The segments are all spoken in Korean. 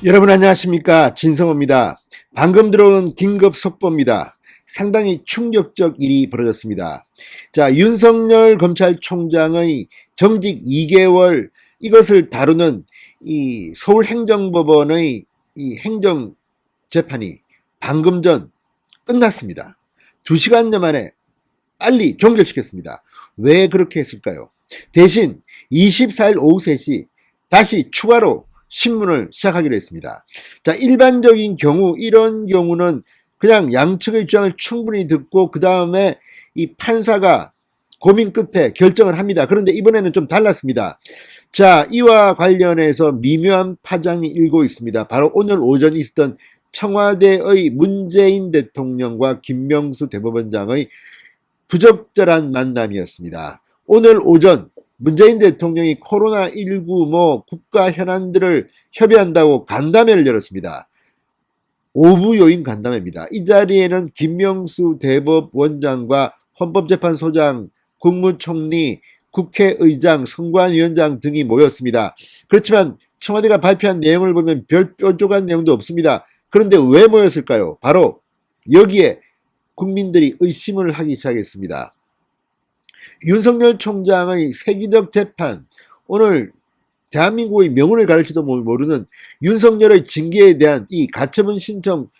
여러분 안녕하십니까, 진성호입니다. 방금 들어온 긴급 속보입니다. 상당히 충격적 일이 벌어졌습니다. 자, 윤석열 검찰총장의 정직 2개월 이것을 다루는 이 서울행정법원의 이 행정재판이 방금 전 끝났습니다. 2시간여 만에 빨리 종결시켰습니다. 왜 그렇게 했을까요? 대신 24일 오후 3시 다시 추가로 신문을 시작하기로 했습니다. 자, 일반적인 경우 이런 경우는 그냥 양측의 주장을 충분히 듣고 그 다음에 이 판사가 고민 끝에 결정을 합니다. 그런데 이번에는 좀 달랐습니다. 자, 이와 관련해서 미묘한 파장이 일고 있습니다. 바로 오늘 오전 있었던 청와대의 문재인 대통령과 김명수 대법원장의 부적절한 만남이었습니다. 오늘 오전 문재인 대통령이 코로나19 국가 현안들을 협의한다고 간담회를 열었습니다. 오부 요인 간담회입니다. 이 자리에는 김명수 대법원장과 헌법재판소장, 국무총리, 국회의장, 선관위원장 등이 모였습니다. 그렇지만 청와대가 발표한 내용을 보면 별 뾰족한 내용도 없습니다. 그런데 왜 모였을까요? 바로 여기에 국민들이 의심을 하기 시작했습니다. 윤석열 총장의 세기적 재판, 오늘 대한민국의 명운을 가릴지도 모르는 윤석열의 징계에 대한 이 가처분 신청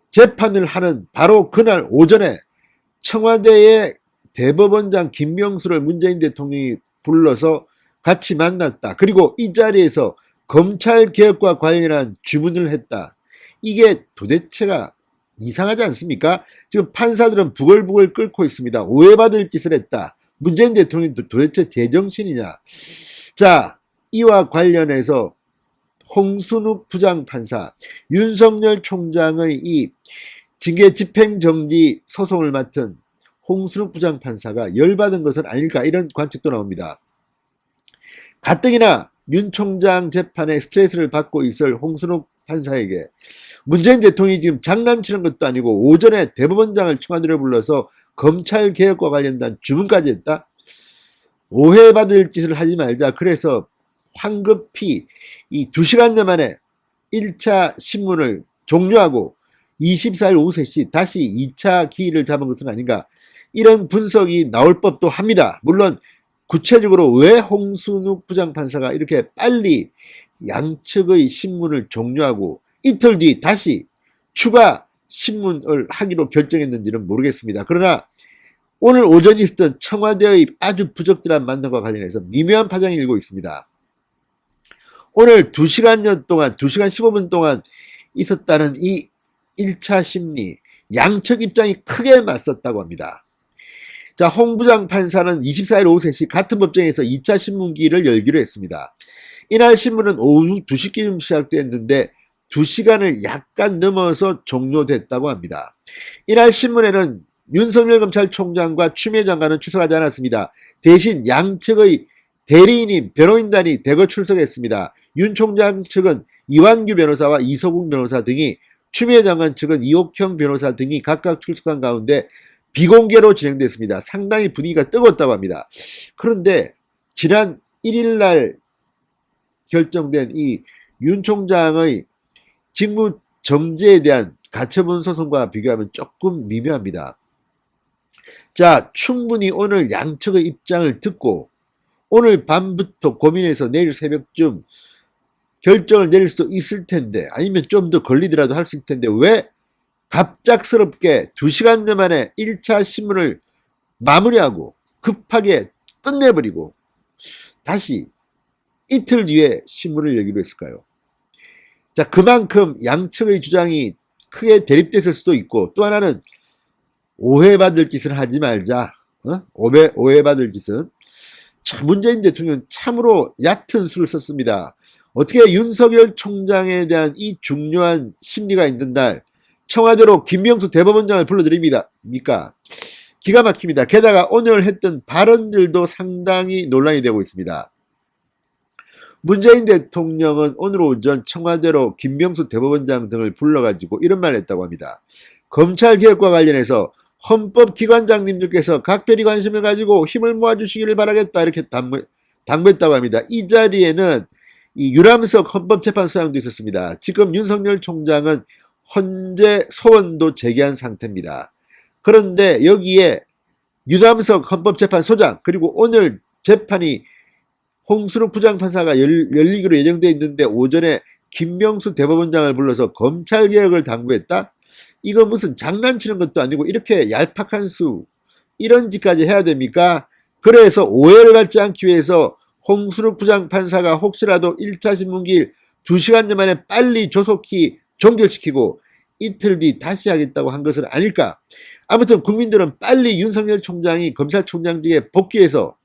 재판을 하는 바로 그날 오전에 청와대의 대법원장 김명수를 문재인 대통령이 불러서 같이 만났다. 그리고 이 자리에서 검찰개혁과 관련한 주문을 했다. 이게 도대체가 이상하지 않습니까? 지금 판사들은 부글부글 끓고 있습니다. 오해받을 짓을 했다. 문재인 대통령이 도대체 제정신이냐. 자, 이와 관련해서 홍순욱 부장판사, 윤석열 총장의 이 징계 집행정지 소송을 맡은 홍순욱 부장판사가 열받은 것은 아닐까, 이런 관측도 나옵니다. 가뜩이나 윤 총장 재판에 스트레스를 받고 있을 홍순욱 판사에게 문재인 대통령이 지금 장난치는 것도 아니고 오전에 대법원장을 청와대로 불러서 검찰개혁과 관련된 주문까지 했다? 오해받을 짓을 하지 말자. 그래서 황급히 이 2시간여 만에 1차 신문을 종료하고 24일 오후 3시 다시 2차 기일을 잡은 것은 아닌가, 이런 분석이 나올 법도 합니다. 물론 구체적으로 왜 홍순욱 부장판사가 이렇게 빨리 양측의 신문을 종료하고 이틀 뒤 다시 추가 신문을 하기로 결정했는지는 모르겠습니다. 그러나 오늘 오전 있었던 청와대의 아주 부적절한 만남과 관련해서 미묘한 파장이 일고 있습니다. 오늘 2시간여 동안, 2시간 15분 동안 있었다는 이 1차 심리, 양측 입장이 크게 맞섰다고 합니다. 자, 홍 부장 판사는 24일 오후 3시 같은 법정에서 2차 신문기를 열기로 했습니다. 이날 신문은 오후 2시쯤 시작됐는데 2시간을 약간 넘어서 종료됐다고 합니다. 이날 신문에는 윤석열 검찰총장과 추미애 장관은 출석하지 않았습니다. 대신 양측의 대리인인 변호인단이 대거 출석했습니다. 윤 총장 측은 이완규 변호사와 이소국 변호사 등이, 추미애 장관 측은 이옥형 변호사 등이 각각 출석한 가운데 비공개로 진행됐습니다. 상당히 분위기가 뜨거웠다고 합니다. 그런데 지난 1일 날 결정된 이 윤 총장의 직무 정지에 대한 가처분 소송과 비교하면 조금 미묘합니다. 자, 충분히 오늘 양측의 입장을 듣고 오늘 밤부터 고민해서 내일 새벽쯤 결정을 내릴 수 있을 텐데, 아니면 좀 더 걸리더라도 할 수 있을 텐데, 왜 갑작스럽게 2시간 만에 1차 신문을 마무리하고 급하게 끝내버리고 다시 이틀 뒤에 신문을 열기로 했을까요? 자, 그만큼 양측의 주장이 크게 대립됐을 수도 있고, 또 하나는 오해받을 짓을 하지 말자. 오해받을 짓은. 참, 문재인 대통령은 참으로 얕은 수를 썼습니다. 어떻게 윤석열 총장에 대한 이 중요한 심리가 있는 날 청와대로 김명수 대법원장을 불러드립니다. 기가 막힙니다. 게다가 오늘 했던 발언들도 상당히 논란이 되고 있습니다. 문재인 대통령은 오늘 오전 청와대로 김명수 대법원장 등을 불러가지고 이런 말을 했다고 합니다. 검찰개혁과 관련해서 헌법기관장님들께서 각별히 관심을 가지고 힘을 모아주시기를 바라겠다, 이렇게 당부했다고 합니다. 이 자리에는 이 유람석 헌법재판소장도 있었습니다. 지금 윤석열 총장은 헌재 소원도 제기한 상태입니다. 그런데 여기에 유람석 헌법재판소장 그리고 오늘 재판이 홍순욱 부장판사가 열리기로 예정되어 있는데 오전에 김명수 대법원장을 불러서 검찰개혁을 당부했다? 이거 무슨 장난치는 것도 아니고 이렇게 얄팍한 수 이런 짓까지 해야 됩니까? 그래서 오해를 받지 않기 위해서 홍순욱 부장판사가 혹시라도 1차 신문기일 2시간 전만에 빨리 조속히 종결시키고 이틀 뒤 다시 하겠다고 한 것은 아닐까? 아무튼 국민들은 빨리 윤석열 총장이 검찰총장직에 복귀해서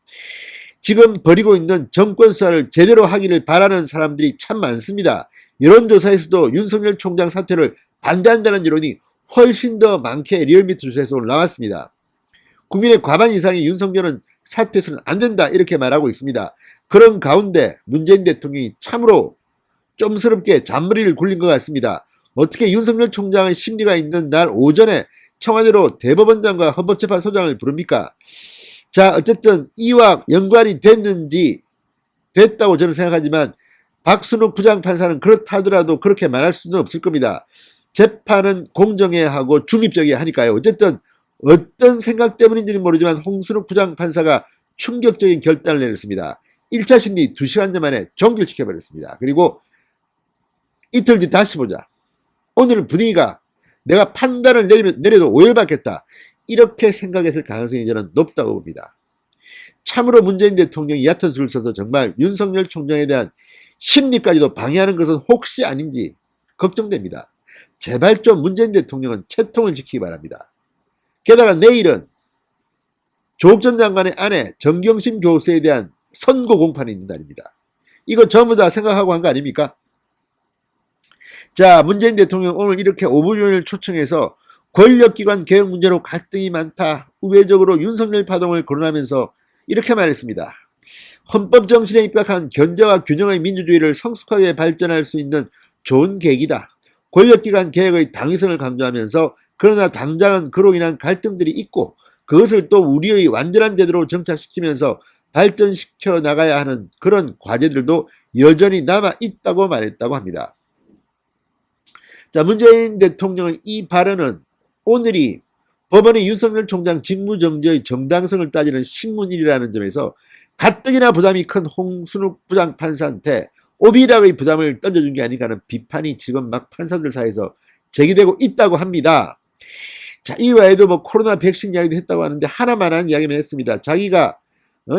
지금 벌이고 있는 정권 수사를 제대로 하기를 바라는 사람들이 참 많습니다. 여론조사에서도 윤석열 총장 사퇴를 반대한다는 여론이 훨씬 더 많게 리얼미터 조사에서 나왔습니다. 국민의 과반 이상이 윤석열은 사퇴해서는 안 된다 이렇게 말하고 있습니다. 그런 가운데 문재인 대통령이 참으로 좀스럽게 잔머리를 굴린 것 같습니다. 어떻게 윤석열 총장의 심리가 있는 날 오전에 청와대로 대법원장과 헌법재판소장을 부릅니까? 자, 어쨌든 이와 연관이 됐는지 됐다고 저는 생각하지만 박순욱 부장판사는 그렇다 하더라도 그렇게 말할 수는 없을 겁니다. 재판은 공정해야 하고 중립적이어야 하니까요. 어쨌든 어떤 생각 때문인지는 모르지만 홍순욱 부장판사가 충격적인 결단을 내렸습니다. 1차 심리 2시간 전 만에 종결시켜버렸습니다. 그리고 이틀 뒤 다시 보자. 오늘 분위기가 내가 판단을 내려도 오해받겠다. 이렇게 생각했을 가능성이 저는 높다고 봅니다. 참으로 문재인 대통령이 얕은 수를 써서 정말 윤석열 총장에 대한 심리까지도 방해하는 것은 혹시 아닌지 걱정됩니다. 제발 좀 문재인 대통령은 채통을 지키기 바랍니다. 게다가 내일은 조국 전 장관의 아내 정경심 교수에 대한 선고 공판이 있는 날입니다. 이거 전부 다 생각하고 한 거 아닙니까? 자, 문재인 대통령 오늘 이렇게 5분을 초청해서 권력기관 개혁 문제로 갈등이 많다. 우회적으로 윤석열 파동을 거론하면서 이렇게 말했습니다. 헌법 정신에 입각한 견제와 균형의 민주주의를 성숙하게 발전할 수 있는 좋은 계기다. 권력기관 개혁의 당위성을 강조하면서 그러나 당장은 그로 인한 갈등들이 있고 그것을 또 우리의 완전한 제도로 정착시키면서 발전시켜 나가야 하는 그런 과제들도 여전히 남아 있다고 말했다고 합니다. 자, 문재인 대통령의 이 발언은 오늘이 법원이 윤석열 총장 직무정지의 정당성을 따지는 신문일이라는 점에서 가뜩이나 부담이 큰 홍순욱 부장판사한테 오비락의 부담을 던져준 게 아닌가 하는 비판이 지금 막 판사들 사이에서 제기되고 있다고 합니다. 자, 이외에도 뭐 코로나 백신 이야기도 했다고 하는데 하나만한 이야기만 했습니다. 자기가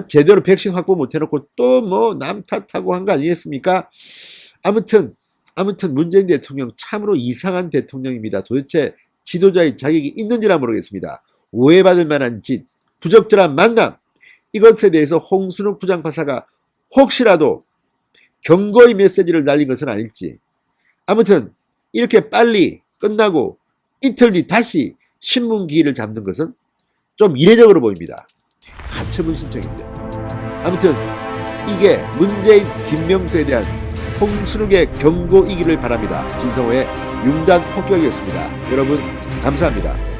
제대로 백신 확보 못 해놓고 또 뭐 남 탓하고 한 거 아니겠습니까? 아무튼 문재인 대통령 참으로 이상한 대통령입니다. 도대체 지도자의 자격이 있는지라 모르겠습니다. 오해받을 만한 짓, 부적절한 만남, 이것에 대해서 홍순욱 부장판사가 혹시라도 경고의 메시지를 날린 것은 아닐지. 아무튼 이렇게 빨리 끝나고 이틀 뒤 다시 신문기일을 잡는 것은 좀 이례적으로 보입니다. 가처분 신청인데. 아무튼 이게 문재인, 김명수에 대한 홍순욱의 경고이기를 바랍니다. 진성호의 융단 폭격이었습니다. 여러분 감사합니다.